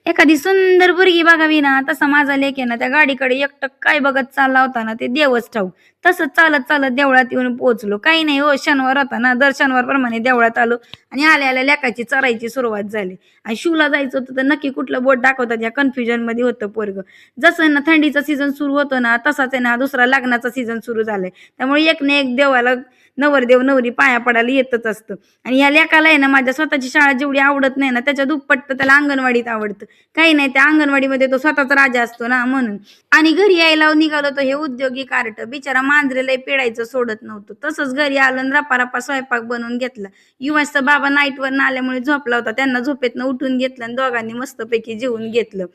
एखादी सुंदर पोरगी बघावी ना, तसा माझा लेक आहे ना, त्या गाडीकडे एकटक काय बघत चालला होता ना, ते देवच ठाऊक. तसंच चालत-चालत देवळात येऊन पोहोचलो. काही नाही हो, शनिवार होता ना, दर शनिवारप्रमाणे देवळात आलो आणि आल्या-आल्या लेकाची चरायची सुरुवात झाली. आणि शूला जायचं होतं, तर नक्की कुठलं बोट दाखवतात या कन्फ्युजनमध्ये होतं पोरगं. जसं ना थंडीचा सीझन सुरू होतो ना, तसाच आहे ना दुसरा लग्नाचा सीझन सुरू झालाय. त्यामुळे एक ना एक देवाला नवरदेव नवरी पाया पडायला येतच असतं. आणि या लेकाला आहे ना, माझ्या स्वतःची शाळा जेवढी आवडत नाही ना, त्याच्या दुप्पट तर त्याला अंगणवाडीत आवडतं. काही नाही, त्या अंगणवाडीमध्ये तो स्वतःच राजा असतो ना म्हणून. आणि घरी यायला निघालो तर हे उद्योगी कार्ट बिचारा मांजरेला पिडायचं सोडत नव्हतं. तसंच घरी आलं आणि रपा स्वयंपाक बनवून घेतला. युवासचा बाबा नाईटवर आल्यामुळे झोपला होता. त्यांना झोपेतनं उठून घेतलं आणि दोघांनी मस्तपैकी जेवून घेतलं.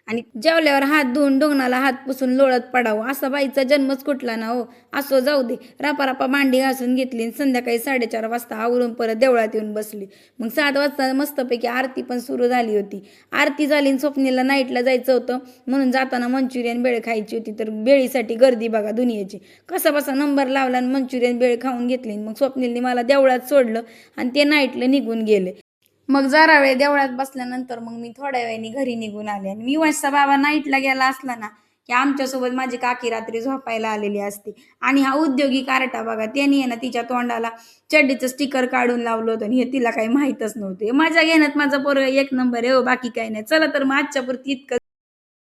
आणि जेवल्यावर हात धुवून डोंगणाला हात पुसून लोळत पडावं असा बाईचा जन्मच कुठला ना हो. असो जाऊ दे. रापा भांडी घासून घेतली आणि संध्याकाळी 4:30 वाजता आवरून परत देवळात येऊन बसली. मग 7 वाजता मस्तपैकी आरती पण सुरू झाली होती. आरती झाली आणि स्वप्नीला नाईटला जायचं होतं म्हणून जाताना मंचुरियन भेळ खायची होती. तर भेळीसाठी गर्दी बघा दुनियेची. कसा बसा नंबर लावला आणि मंचुरियन भेळ खाऊन घेतली. मग स्वप्नीलने मला देवळात सोडलं आणि ते नाईटला निघून गेले. मग जरा वेळ देवळात बसल्यानंतर मग मी थोड्या वेळाने घरी निघून आले. आणि मी वाजता बाबा नाईटला गेला असला ना, की आमच्यासोबत माझी काकी रात्री झोपायला आलेली असते. आणि हा उद्योगी कार्टा बघा, त्याने आहे ना तिच्या तोंडाला चड्डीचं स्टिकर काढून लावलं होतं आणि हे तिला काही माहीतच नव्हते. माझ्या घेण्यात माझा पोरगा एक नंबर आहे हो, बाकी काही नाही. चला तर मग आजच्या पुरती इतकं.